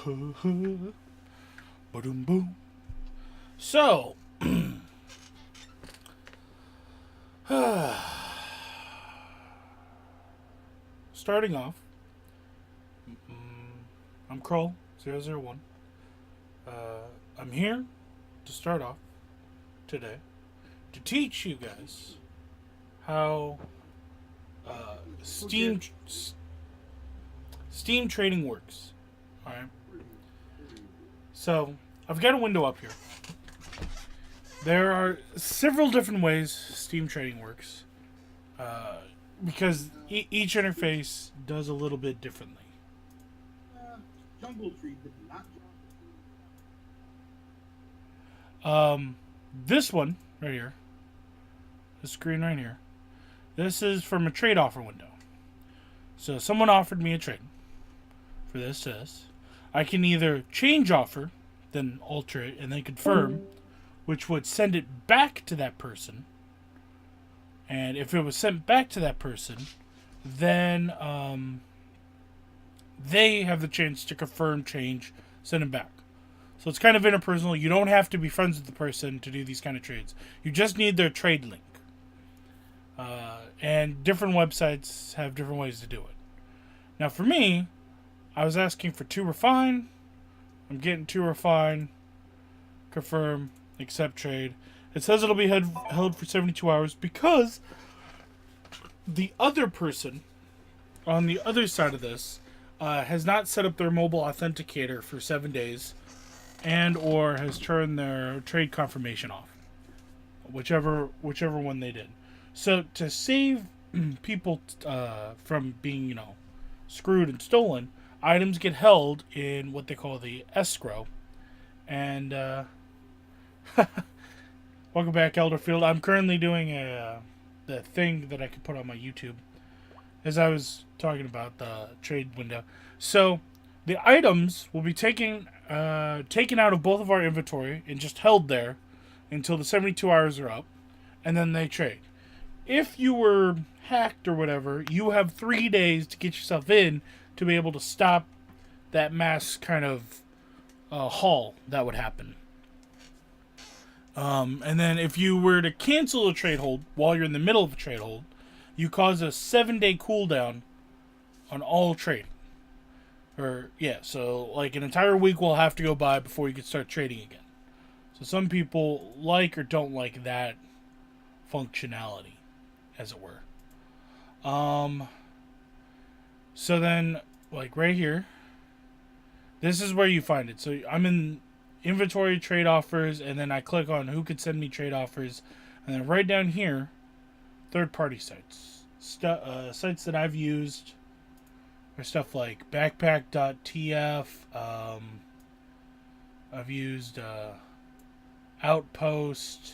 Boom, boom. So, starting off, I'm Kroll001. I'm here to start off today to teach you guys how Steam trading works. All right. So I've got a window up here. There are several different ways Steam trading works, because each interface does a little bit differently. Jungle Tree did not. This one right here, the screen right here, this is from a trade offer window. So someone offered me a trade for this. I can either change offer, then alter it, and then confirm, which would send it back to that person. And if it was sent back to that person, then they have the chance to confirm, change, send it back. So it's kind of interpersonal. You don't have to be friends with the person to do these kind of trades. You just need their trade link. And different websites have different ways to do it. Now for me, I was asking for 2 refine. I'm getting 2 refine. Confirm. Accept trade. It says it'll be held for 72 hours because the other person on the other side of this has not set up their mobile authenticator for 7 days and or has turned their trade confirmation off. Whichever one they did. So to save people from being, screwed and stolen, items get held in what they call the escrow. And welcome back, Elderfield. I'm currently doing the thing that I could put on my YouTube, as I was talking about the trade window. So the items will be taken out of both of our inventory and just held there until the 72 hours are up, and then they trade. If you were hacked or whatever, you have 3 days to get yourself in to be able to stop that mass kind of haul that would happen. And then if you were to cancel a trade hold while you're in the middle of a trade hold, you cause a 7-day cooldown on all trading. So like an entire week will have to go by before you can start trading again. So some people like or don't like that functionality, as it were. So then, like right here, this is where you find it. So I'm in inventory, trade offers, and then I click on who could send me trade offers, and then right down here, third-party sites. Sites that I've used are stuff like backpack.tf. I've used Outpost,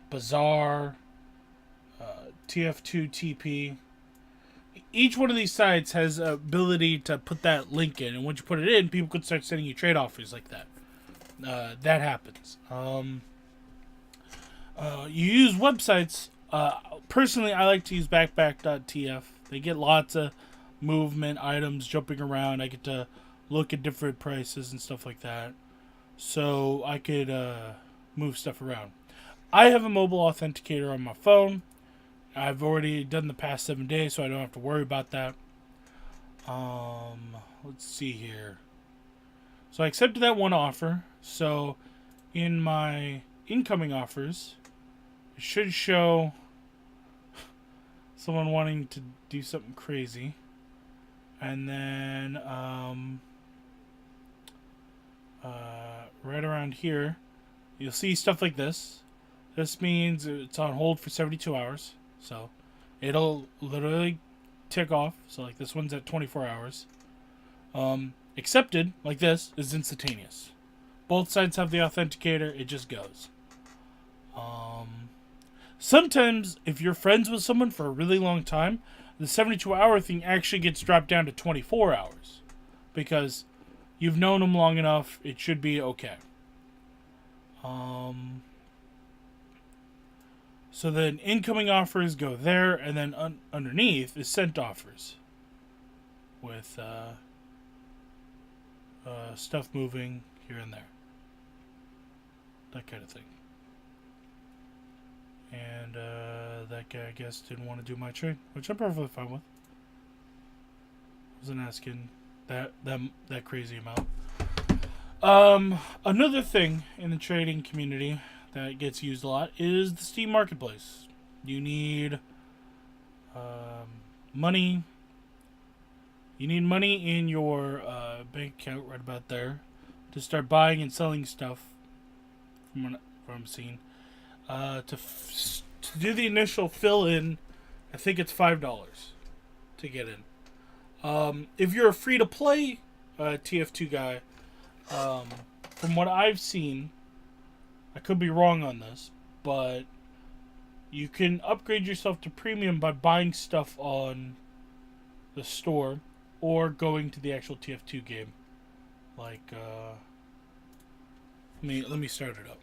Bazaar, TF2TP. Each one of these sites has the ability to put that link in, and once you put it in, people could start sending you trade offers like that. That happens. You use websites. Personally, I like to use backpack.tf. They get lots of movement, items jumping around. I get to look at different prices and stuff like that. So I could move stuff around. I have a mobile authenticator on my phone. I've already done the past 7 days, so I don't have to worry about that. Let's see here. So I accepted that one offer. So in my incoming offers, it should show someone wanting to do something crazy. And then right around here, you'll see stuff like this. This means it's on hold for 72 hours. So it'll literally tick off. So like this one's at 24 hours. Accepted, like this, is instantaneous. Both sides have the authenticator. It just goes. Sometimes, if you're friends with someone for a really long time, the 72-hour thing actually gets dropped down to 24 hours. Because you've known them long enough, it should be okay. So then incoming offers go there, and then underneath is sent offers. With stuff moving here and there, that kind of thing. And that guy, I guess, didn't want to do my trade, which I'm perfectly fine with. Wasn't asking that crazy amount. Another thing in the trading community that gets used a lot is the Steam Marketplace. You need money. You need money in your bank account right about there to start buying and selling stuff. From what I'm seeing, to do the initial fill in, I think it's $5 to get in. If you're a free to play TF2 guy, from what I've seen, I could be wrong on this, but you can upgrade yourself to premium by buying stuff on the store or going to the actual TF2 game. Like, let me start it up.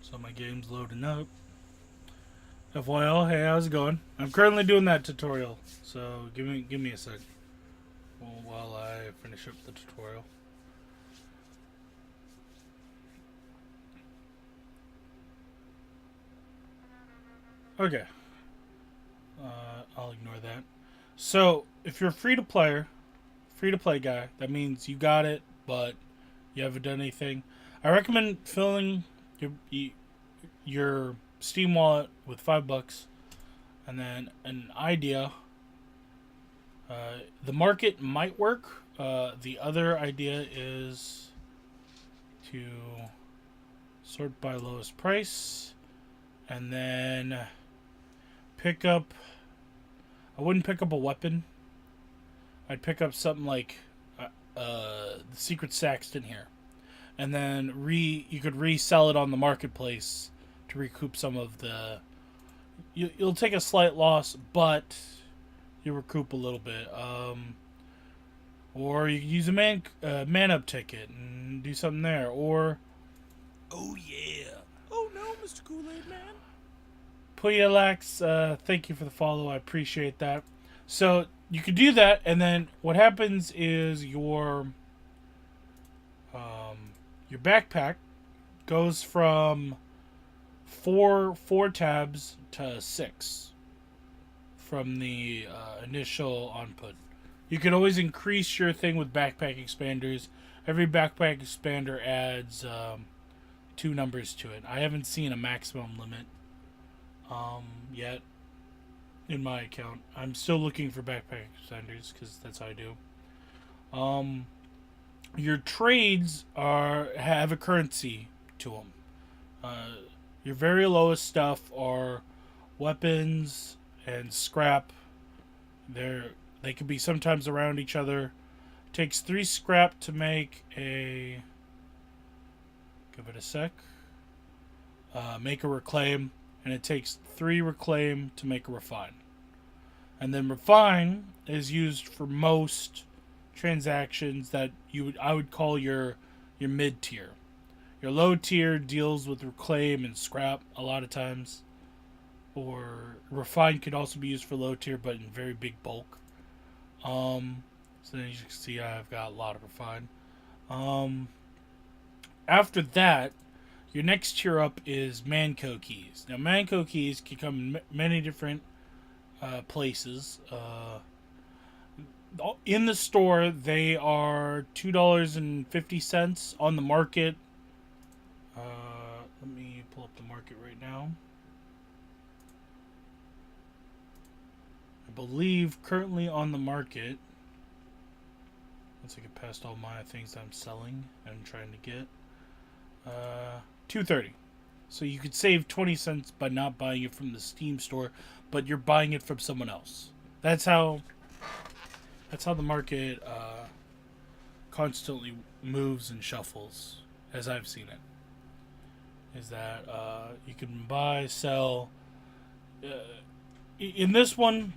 So my game's loading up. FYL, hey, how's it going? I'm currently doing that tutorial, so give me a sec while I finish up the tutorial. Okay. I'll ignore that. So, if you're a free-to-play guy, that means you got it, but you haven't done anything. I recommend filling your Steam wallet with $5, and then an idea. The market might work. The other idea is to sort by lowest price, and then pick up. I wouldn't pick up a weapon. I'd pick up something like the Secret Saxton here, and then you could resell it on the marketplace to recoup some of the. You'll take a slight loss, but you recoup a little bit. Or you can use a man up ticket and do something there. Or, oh yeah, oh no, Mr. Kool-Aid Man. Puyalax, thank you for the follow. I appreciate that. So you could do that, and then what happens is your backpack goes from four tabs to 6 from the initial input. You can always increase your thing with backpack expanders. Every backpack expander adds 2 numbers to it. I haven't seen a maximum limit yet in my account. I'm still looking for backpack extenders because that's how I do. Your trades have a currency to them. Your very lowest stuff are weapons and scrap. They can be sometimes around each other. It takes 3 scrap to make a. Give it a sec. Make a reclaim, and it takes 3 reclaim to make a refine. And then refine is used for most transactions that I would call your mid tier. Your low tier deals with reclaim and scrap a lot of times. Or refine could also be used for low tier, but in very big bulk. So then you can see I've got a lot of refine. After that, your next tier up is Manco keys. Now, Manco keys can come in many different places. In the store, they are $2.50 on the market. Let me pull up the market right now. I believe currently on the market, once I get past all my things that I'm selling and trying to get, $2.30. So you could save 20 cents by not buying it from the Steam store, but you're buying it from someone else. That's how the market constantly moves and shuffles, as I've seen it. Is that you can buy, sell, in this one,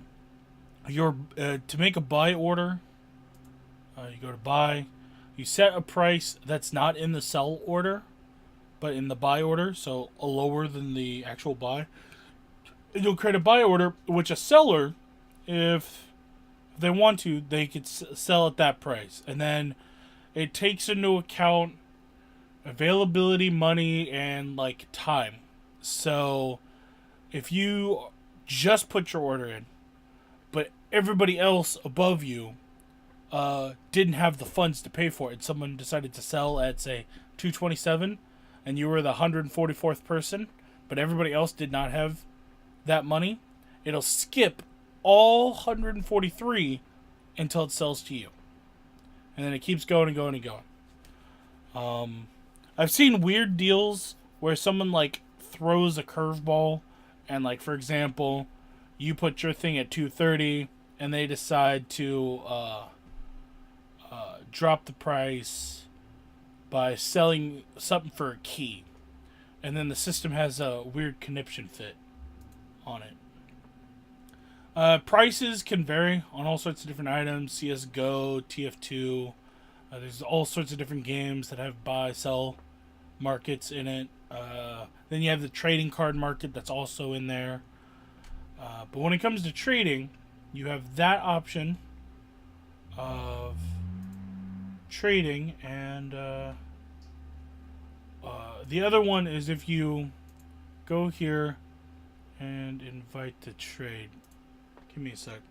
you're to make a buy order. You go to buy. You set a price that's not in the sell order, but in the buy order, so a lower than the actual buy. And you'll create a buy order, which a seller, if they want to, they could sell at that price. And then it takes into account availability, money, and like time. So if you just put your order in, but everybody else above you didn't have the funds to pay for it, and someone decided to sell at say 227, and you were the 144th person, but everybody else did not have that money, it'll skip all 143 until it sells to you, and then it keeps going and going and going. I've seen weird deals where someone like throws a curveball, and like for example, you put your thing at 230, and they decide to drop the price by selling something for a key, and then the system has a weird conniption fit on it. Prices can vary on all sorts of different items. CSGO, TF2. There's all sorts of different games that have buy, sell markets in it. Then you have the trading card market that's also in there. But when it comes to trading, you have that option of trading, and the other one is if you go here and invite to trade. Give me a sec.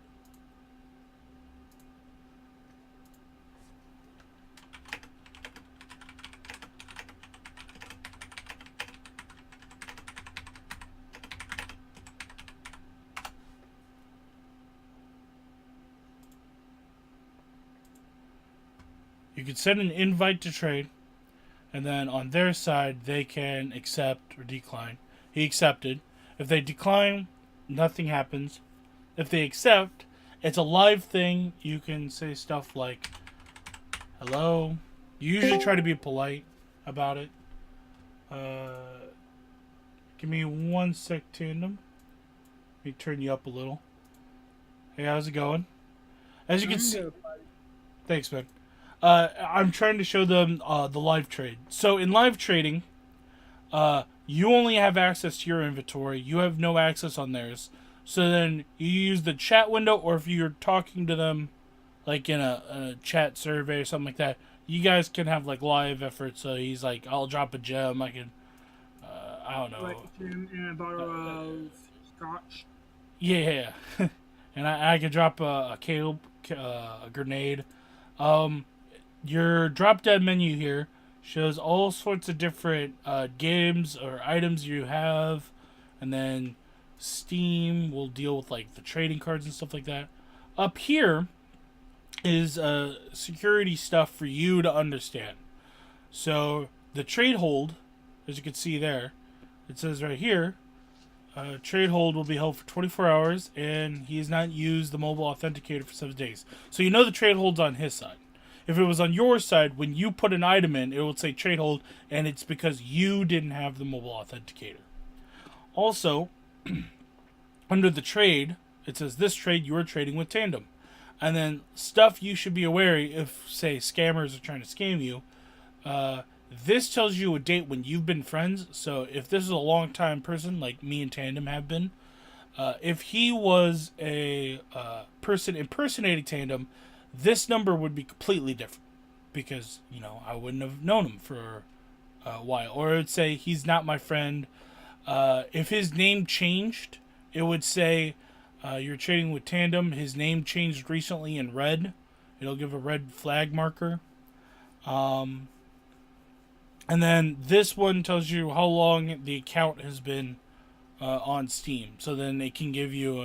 You could send an invite to trade, and then on their side, they can accept or decline. He accepted. If they decline, nothing happens. If they accept, it's a live thing. You can say stuff like, hello. You usually try to be polite about it. Give me one sec, Tandem. Let me turn you up a little. Hey, how's it going? As you can see... Thanks, man. I'm trying to show them the live trade. So in live trading, you only have access to your inventory. You have no access on theirs. So then you use the chat window, or if you're talking to them, like in a chat survey or something like that, you guys can have like live efforts. So he's like, I'll drop a gem. I can, I don't know. Like a gem and a bottle of scotch. Yeah. And I could drop a grenade. Your drop dead menu here shows all sorts of different games or items you have, and then Steam will deal with like the trading cards and stuff like that. Up here is security stuff for you to understand. So the trade hold, as you can see there, it says right here, trade hold will be held for 24 hours, and he has not used the mobile authenticator for 7 days. So you know the trade hold's on his side. If it was on your side, when you put an item in, it would say trade hold, and it's because you didn't have the mobile authenticator. Also, under the trade, it says this trade you are trading with Tandem. And then stuff you should be aware if, say, scammers are trying to scam you. This tells you a date when you've been friends. So if this is a long time person, like me and Tandem have been, if he was a person impersonating Tandem, this number would be completely different. Because, you know, I wouldn't have known him for a while. Or it would say, he's not my friend. If his name changed, it would say, you're trading with Tandem. His name changed recently in red. It'll give a red flag marker. And then this one tells you how long the account has been on Steam. So then it can give you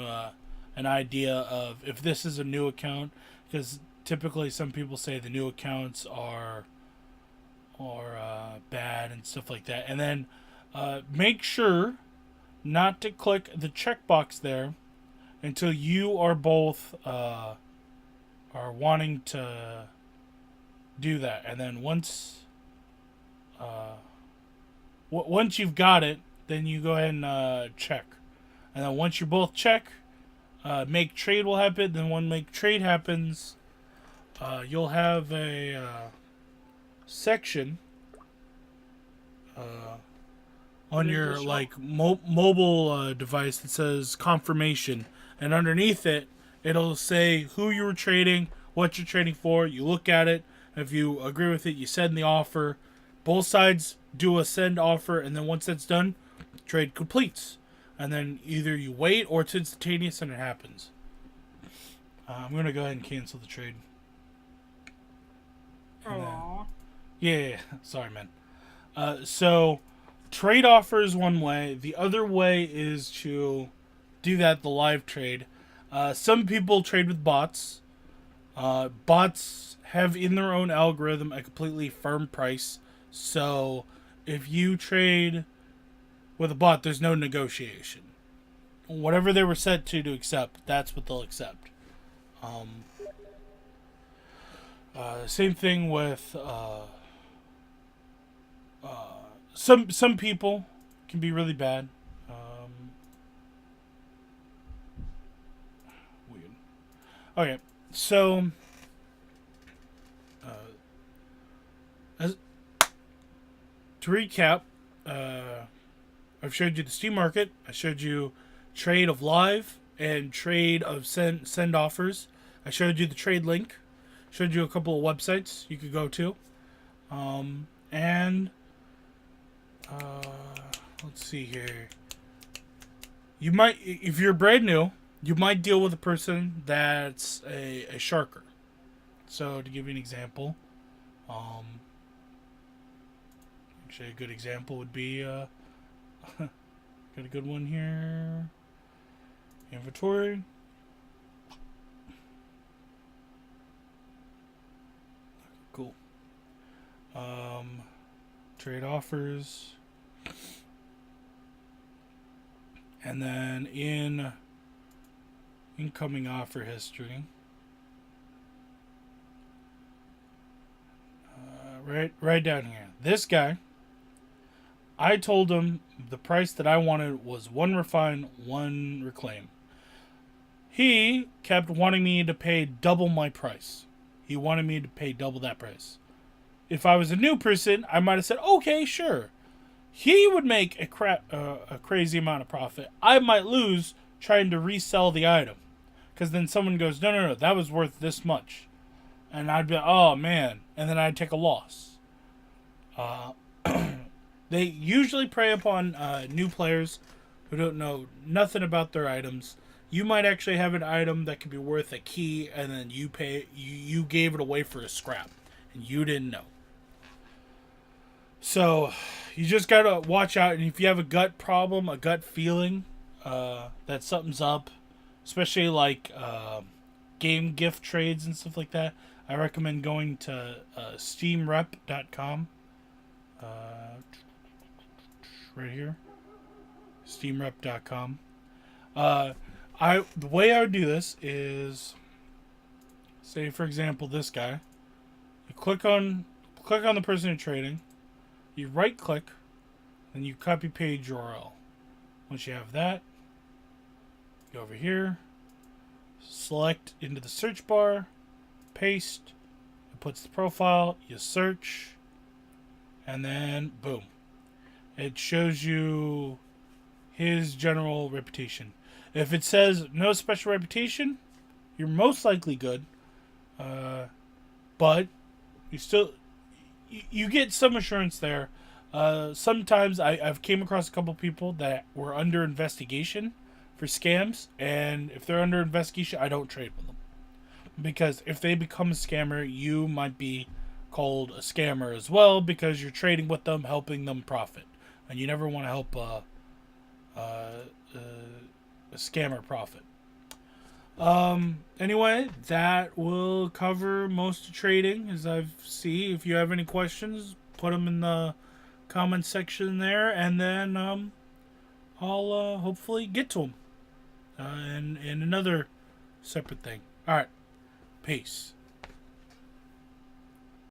an idea of if this is a new account. Because typically some people say the new accounts are bad and stuff like that. And then make sure not to click the checkbox there until you are both are wanting to do that. And then once you've got it, then you go ahead and check. And then once you both check, make trade will happen. Then when make trade happens, you'll have a section on your like mobile device that says confirmation, and underneath it, it'll say who you were trading, what you're trading for. You look at it. If you agree with it, you send the offer. Both sides do a send offer, and then once that's done, trade completes. And then either you wait or it's instantaneous and it happens. I'm going to go ahead and cancel the trade. Aww. Yeah. Sorry, man. So, trade offer is one way. The other way is to do that, the live trade. Some people trade with bots. Bots have in their own algorithm a completely firm price. So, if you trade with a bot, there's no negotiation. Whatever they were set to accept, that's what they'll accept. Same thing with some people can be really bad. Weird. Okay, so to recap, I've showed you the Steam market. I showed you trade of live and trade of send offers. I showed you the trade link. Showed you a couple of websites you could go to. And let's see here. You might, if you're brand new, you might deal with a person that's a sharker. So to give you an example, actually a good example would be got a good one here. Inventory. Cool. Trade offers. And then in incoming offer history. Right down here. This guy, I told him the price that I wanted was 1 refine, 1 reclaim. He kept wanting me to pay double my price. He wanted me to pay double that price. If I was a new person, I might have said, okay, sure. He would make a crazy amount of profit. I might lose trying to resell the item. Because then someone goes, no, that was worth this much. And I'd be like, oh, man. And then I'd take a loss. They usually prey upon new players who don't know nothing about their items. You might actually have an item that could be worth a key, and then you gave it away for a scrap, and you didn't know. So you just gotta watch out. And if you have a gut problem, a gut feeling that something's up, especially like game gift trades and stuff like that, I recommend going to steamrep.com. Right here, steamrep.com. The way I would do this is, say for example, this guy. You click on the person you're trading. You right click, then you copy page URL. Once you have that, go over here, select into the search bar, paste. It puts the profile. You search, and then boom. It shows you his general reputation. If it says no special reputation, you're most likely good. But you get some assurance there. Sometimes I've came across a couple people that were under investigation for scams, and if they're under investigation, I don't trade with them. Because if they become a scammer, you might be called a scammer as well, because you're trading with them, helping them profit. And you never want to help a scammer profit. Anyway, that will cover most of trading, as I see. If you have any questions, put them in the comment section there, and then I'll hopefully get to them in another separate thing. All right, peace.